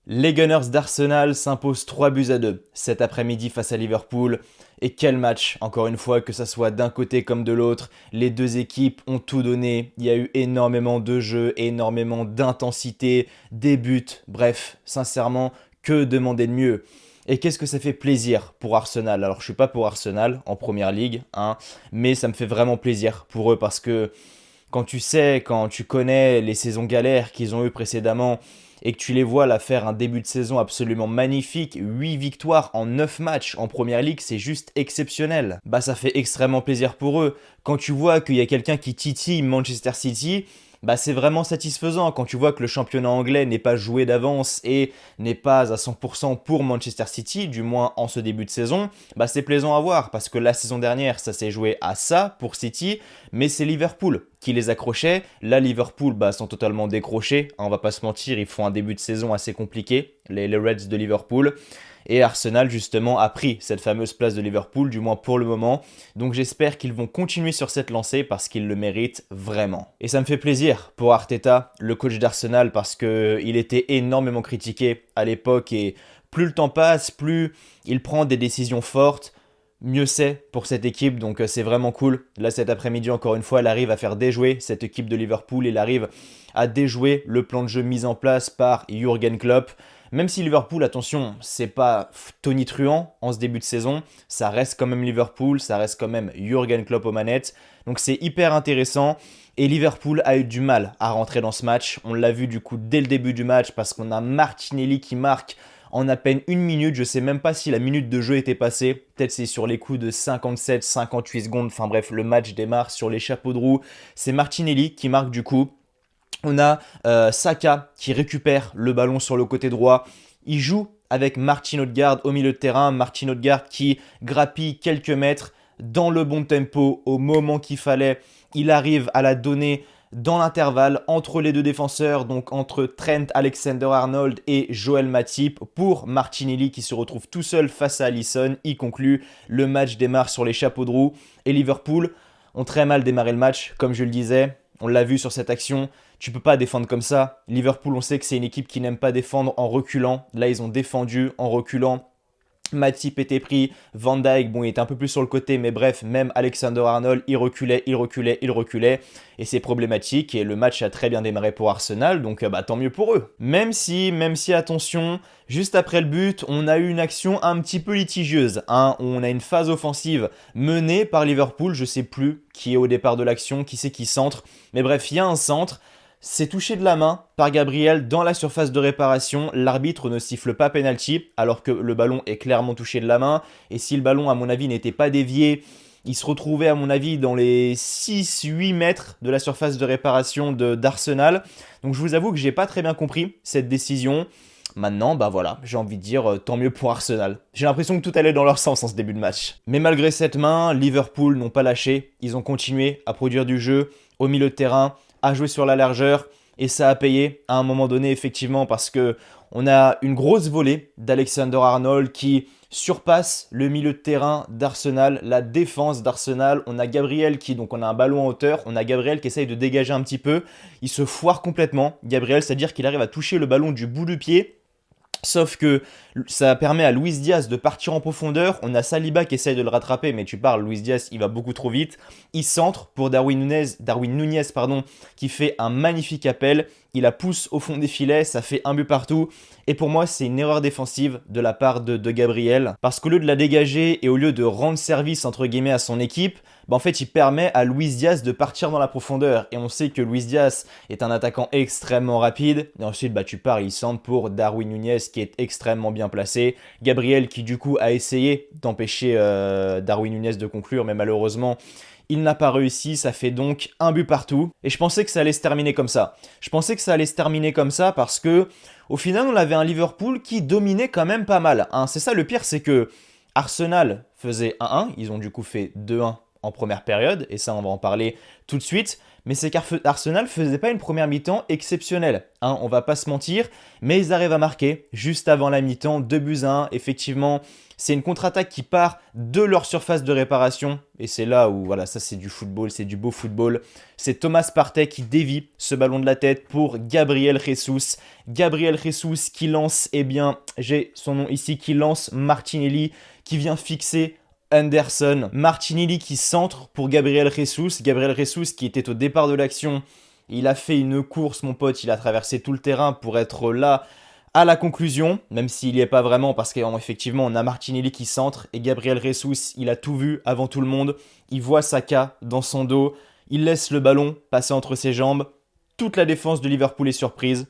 Les Gunners d'Arsenal s'imposent 3 buts à 2 cet après-midi face à Liverpool. Et quel match, encore une fois, que ça soit d'un côté comme de l'autre. Les deux équipes ont tout donné. Il y a eu énormément de jeux, énormément d'intensité, des buts. Bref, sincèrement, que demander de mieux? Et qu'est-ce que ça fait plaisir pour Arsenal? Alors, je suis pas pour Arsenal en première ligue, hein, mais ça me fait vraiment plaisir pour eux parce que quand tu connais les saisons galères qu'ils ont eues précédemment et que tu les vois là faire un début de saison absolument magnifique, 8 victoires en 9 matchs en première ligue, c'est juste exceptionnel. Bah ça fait extrêmement plaisir pour eux. Quand tu vois qu'il y a quelqu'un qui titille Manchester City, bah c'est vraiment satisfaisant quand tu vois que le championnat anglais n'est pas joué d'avance et n'est pas à 100% pour Manchester City, du moins en ce début de saison, bah c'est plaisant à voir parce que la saison dernière ça s'est joué à ça pour City, mais c'est Liverpool qui les accrochait. Là Liverpool bah, sont totalement décrochés, hein, on va pas se mentir, ils font un début de saison assez compliqué, les Reds de Liverpool. Et Arsenal, justement, a pris cette fameuse place de Liverpool, du moins pour le moment. Donc j'espère qu'ils vont continuer sur cette lancée parce qu'ils le méritent vraiment. Et ça me fait plaisir pour Arteta, le coach d'Arsenal, parce qu'il était énormément critiqué à l'époque. Et plus le temps passe, plus il prend des décisions fortes, mieux c'est pour cette équipe, donc c'est vraiment cool. Là cet après-midi encore une fois, elle arrive à faire déjouer cette équipe de Liverpool, elle arrive à déjouer le plan de jeu mis en place par Jürgen Klopp. Même si Liverpool, attention, c'est pas tonitruant en ce début de saison, ça reste quand même Liverpool, ça reste quand même Jürgen Klopp aux manettes, donc c'est hyper intéressant. Et Liverpool a eu du mal à rentrer dans ce match, on l'a vu du coup dès le début du match parce qu'on a Martinelli qui marque en à peine une minute, je sais même pas si la minute de jeu était passée, peut-être c'est sur les coups de 57-58 secondes, enfin bref, le match démarre sur les chapeaux de roue, c'est Martinelli qui marque du coup. On a Saka qui récupère le ballon sur le côté droit, il joue avec Martin Odegaard au milieu de terrain, Martin Odegaard qui grappille quelques mètres dans le bon tempo au moment qu'il fallait, il arrive à la donner dans l'intervalle entre les deux défenseurs, donc entre Trent Alexander-Arnold et Joel Matip pour Martinelli qui se retrouve tout seul face à Alisson. Il conclut, le match démarre sur les chapeaux de roue et Liverpool ont très mal démarré le match, comme je le disais. On l'a vu sur cette action, tu peux pas défendre comme ça. Liverpool, on sait que c'est une équipe qui n'aime pas défendre en reculant. Là, ils ont défendu en reculant. Matip était pris, Van Dijk, bon, il était un peu plus sur le côté, mais bref, même Alexander-Arnold, il reculait, il reculait, il reculait, et c'est problématique, et le match a très bien démarré pour Arsenal, donc bah, tant mieux pour eux. Même si, attention, juste après le but, on a eu une action un petit peu litigieuse, hein. On a une phase offensive menée par Liverpool, je sais plus qui est au départ de l'action, qui c'est qui centre, mais bref, il y a un centre, c'est touché de la main par Gabriel dans la surface de réparation. L'arbitre ne siffle pas penalty alors que le ballon est clairement touché de la main. Et si le ballon, à mon avis, n'était pas dévié, il se retrouvait, à mon avis, dans les 6-8 mètres de la surface de réparation d'Arsenal. Donc je vous avoue que j'ai pas très bien compris cette décision. Maintenant, bah voilà, j'ai envie de dire tant mieux pour Arsenal. J'ai l'impression que tout allait dans leur sens en ce début de match. Mais malgré cette main, Liverpool n'ont pas lâché. Ils ont continué à produire du jeu au milieu de terrain, à jouer sur la largeur. Et ça a payé à un moment donné, effectivement, parce que on a une grosse volée d'Alexander-Arnold qui surpasse le milieu de terrain d'Arsenal, la défense d'Arsenal. On a Gabriel qui, donc on a un ballon en hauteur, on a Gabriel qui essaye de dégager un petit peu. Il se foire complètement, Gabriel, c'est-à-dire qu'il arrive à toucher le ballon du bout du pied. Sauf que ça permet à Luis Diaz de partir en profondeur. On a Saliba qui essaye de le rattraper, mais tu parles, Luis Diaz, il va beaucoup trop vite. Il centre pour Darwin Nunez, pardon, qui fait un magnifique appel. Il la pousse au fond des filets, ça fait un but partout. Et pour moi, c'est une erreur défensive de la part de Gabriel. Parce qu'au lieu de la dégager et au lieu de rendre service, entre guillemets, à son équipe, bah en fait, il permet à Luis Diaz de partir dans la profondeur. Et on sait que Luis Diaz est un attaquant extrêmement rapide. Et ensuite, bah, tu pars, il centre pour Darwin Nunez qui est extrêmement bien placé. Gabriel qui, du coup, a essayé d'empêcher Darwin Nunez de conclure, mais malheureusement, il n'a pas réussi, ça fait donc un but partout. Et je pensais que ça allait se terminer comme ça. Je pensais que ça allait se terminer comme ça parce que, au final, on avait un Liverpool qui dominait quand même pas mal, hein. C'est ça le pire, c'est que Arsenal faisait 1-1, ils ont du coup fait 2-1 en première période, et ça on va en parler tout de suite, mais c'est qu'Arsenal faisait pas une première mi-temps exceptionnelle, hein, on va pas se mentir, mais ils arrivent à marquer juste avant la mi-temps, 2-1, effectivement, c'est une contre-attaque qui part de leur surface de réparation, et c'est là où, voilà, ça c'est du football, c'est du beau football, c'est Thomas Partey qui dévie ce ballon de la tête pour Gabriel Jesus, qui lance, eh bien, j'ai son nom ici, qui lance Martinelli, qui vient fixer Henderson, Martinelli qui centre pour Gabriel Jesus qui était au départ de l'action, il a fait une course mon pote, il a traversé tout le terrain pour être là à la conclusion, même s'il n'y est pas vraiment parce qu'effectivement on a Martinelli qui centre et Gabriel Jesus, il a tout vu avant tout le monde, il voit Saka dans son dos, il laisse le ballon passer entre ses jambes, toute la défense de Liverpool est surprise,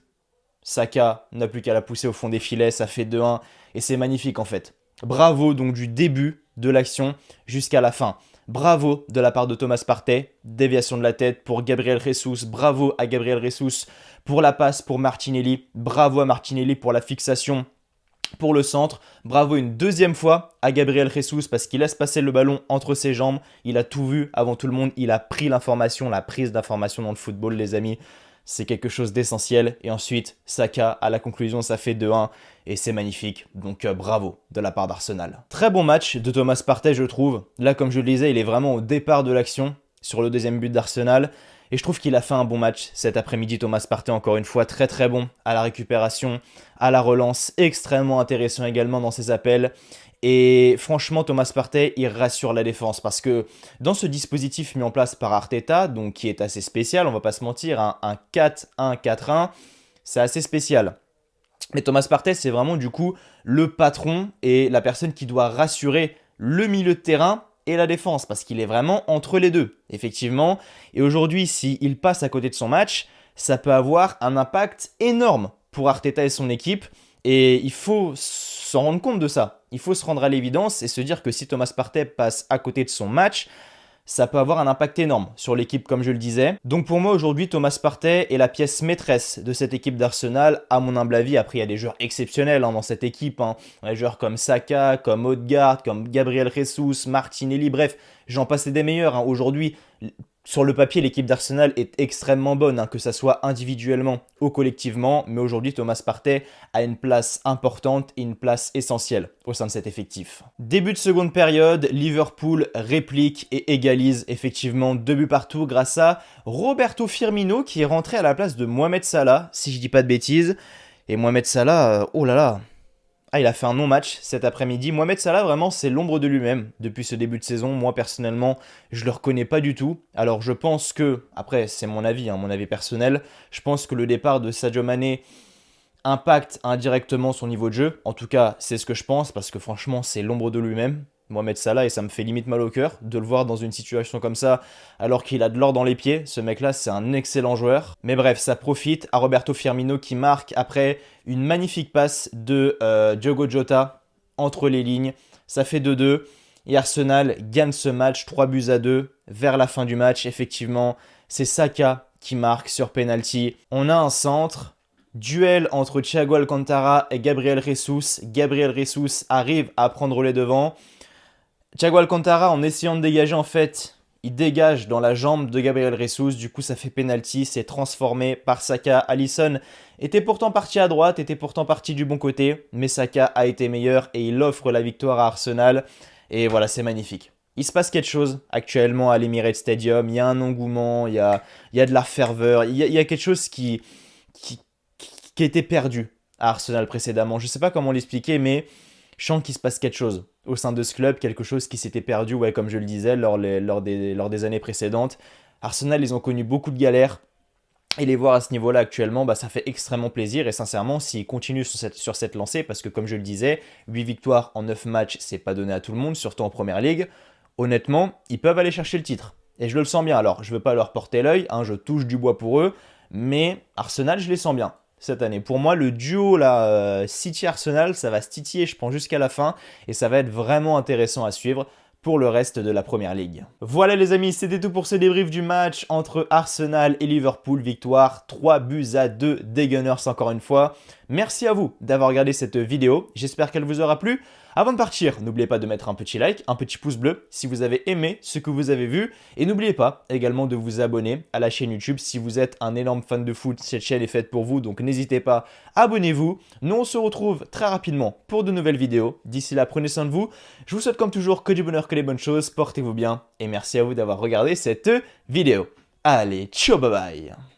Saka n'a plus qu'à la pousser au fond des filets, ça fait 2-1 et c'est magnifique en fait. Bravo donc du début de l'action jusqu'à la fin. Bravo de la part de Thomas Partey, déviation de la tête pour Gabriel Jesus, bravo à Gabriel Jesus pour la passe pour Martinelli, bravo à Martinelli pour la fixation pour le centre, bravo une deuxième fois à Gabriel Jesus parce qu'il laisse passer le ballon entre ses jambes, il a tout vu avant tout le monde, il a pris l'information, la prise d'information dans le football les amis. C'est quelque chose d'essentiel. Et ensuite, Saka, à la conclusion, ça fait 2-1. Et c'est magnifique. Donc bravo de la part d'Arsenal. Très bon match de Thomas Partey, je trouve. Là, comme je le disais, il est vraiment au départ de l'action sur le deuxième but d'Arsenal. Et je trouve qu'il a fait un bon match cet après-midi. Thomas Partey, encore une fois, très très bon à la récupération, à la relance. Extrêmement intéressant également dans ses appels. Et franchement, Thomas Partey, il rassure la défense parce que dans ce dispositif mis en place par Arteta, donc qui est assez spécial, on va pas se mentir, un 4-1-4-1, c'est assez spécial. Mais Thomas Partey, c'est vraiment du coup le patron et la personne qui doit rassurer le milieu de terrain et la défense parce qu'il est vraiment entre les deux, effectivement. Et aujourd'hui, s'il passe à côté de son match, ça peut avoir un impact énorme pour Arteta et son équipe. Et il faut s'en rendre compte de ça. Il faut se rendre à l'évidence et se dire que si Thomas Partey passe à côté de son match, ça peut avoir un impact énorme sur l'équipe comme je le disais. Donc pour moi aujourd'hui, Thomas Partey est la pièce maîtresse de cette équipe d'Arsenal, à mon humble avis. Après il y a des joueurs exceptionnels dans cette équipe, des joueurs comme Saka, comme Odegaard, comme Gabriel Jesus, Martinelli, bref, j'en passe des meilleurs. Aujourd'hui, sur le papier, l'équipe d'Arsenal est extrêmement bonne, que ça soit individuellement ou collectivement. Mais aujourd'hui, Thomas Partey a une place importante et une place essentielle au sein de cet effectif. Début de seconde période, Liverpool réplique et égalise effectivement 2 buts partout grâce à Roberto Firmino qui est rentré à la place de Mohamed Salah, si je dis pas de bêtises. Et Mohamed Salah, oh là là, il a fait un non-match cet après-midi. Mohamed Salah, vraiment, c'est l'ombre de lui-même depuis ce début de saison. Moi, personnellement, je ne le reconnais pas du tout. Alors, je pense que, après, c'est mon avis, mon avis personnel, je pense que le départ de Sadio Mané impacte indirectement son niveau de jeu. En tout cas, c'est ce que je pense, parce que franchement, c'est l'ombre de lui-même. Mohamed Salah, et ça me fait limite mal au cœur de le voir dans une situation comme ça alors qu'il a de l'or dans les pieds. Ce mec-là, c'est un excellent joueur. Mais bref, ça profite à Roberto Firmino qui marque après une magnifique passe de Diogo Jota entre les lignes. Ça fait 2-2 et Arsenal gagne ce match 3-2 vers la fin du match. Effectivement, c'est Saka qui marque sur penalty. On a un centre. Duel entre Thiago Alcantara et Gabriel Jesus. Gabriel Jesus arrive à prendre les devants. Thiago Alcantara, en essayant de dégager, en fait, il dégage dans la jambe de Gabriel Jesus. Du coup, ça fait penalty. C'est transformé par Saka. Alisson était pourtant parti à droite, était pourtant parti du bon côté. Mais Saka a été meilleur et il offre la victoire à Arsenal. Et voilà, c'est magnifique. Il se passe quelque chose actuellement à l'Emirates Stadium. Il y a un engouement, il y a de la ferveur. Il y a quelque chose qui était perdu à Arsenal précédemment. Je ne sais pas comment l'expliquer, mais je sens qu'il se passe quelque chose au sein de ce club, quelque chose qui s'était perdu, comme je le disais, lors des années précédentes. Arsenal, ils ont connu beaucoup de galères, et les voir à ce niveau-là actuellement, ça fait extrêmement plaisir, et sincèrement, s'ils continuent sur cette lancée, parce que comme je le disais, 8 victoires en 9 matchs, c'est pas donné à tout le monde, surtout en Première Ligue, honnêtement, ils peuvent aller chercher le titre. Et je le sens bien, alors je ne veux pas leur porter l'œil, je touche du bois pour eux, mais Arsenal, je les sens bien cette année. Pour moi, le duo City-Arsenal, ça va se titiller, je pense, jusqu'à la fin, et ça va être vraiment intéressant à suivre pour le reste de la Première Ligue. Voilà les amis, c'était tout pour ce débrief du match entre Arsenal et Liverpool. Victoire 3-2 des Gunners encore une fois. Merci à vous d'avoir regardé cette vidéo, j'espère qu'elle vous aura plu. Avant de partir, n'oubliez pas de mettre un petit like, un petit pouce bleu si vous avez aimé ce que vous avez vu. Et n'oubliez pas également de vous abonner à la chaîne YouTube si vous êtes un énorme fan de foot. Cette chaîne est faite pour vous, donc n'hésitez pas, abonnez-vous. Nous, on se retrouve très rapidement pour de nouvelles vidéos. D'ici là, prenez soin de vous. Je vous souhaite comme toujours que du bonheur, que les bonnes choses. Portez-vous bien et merci à vous d'avoir regardé cette vidéo. Allez, ciao, bye bye.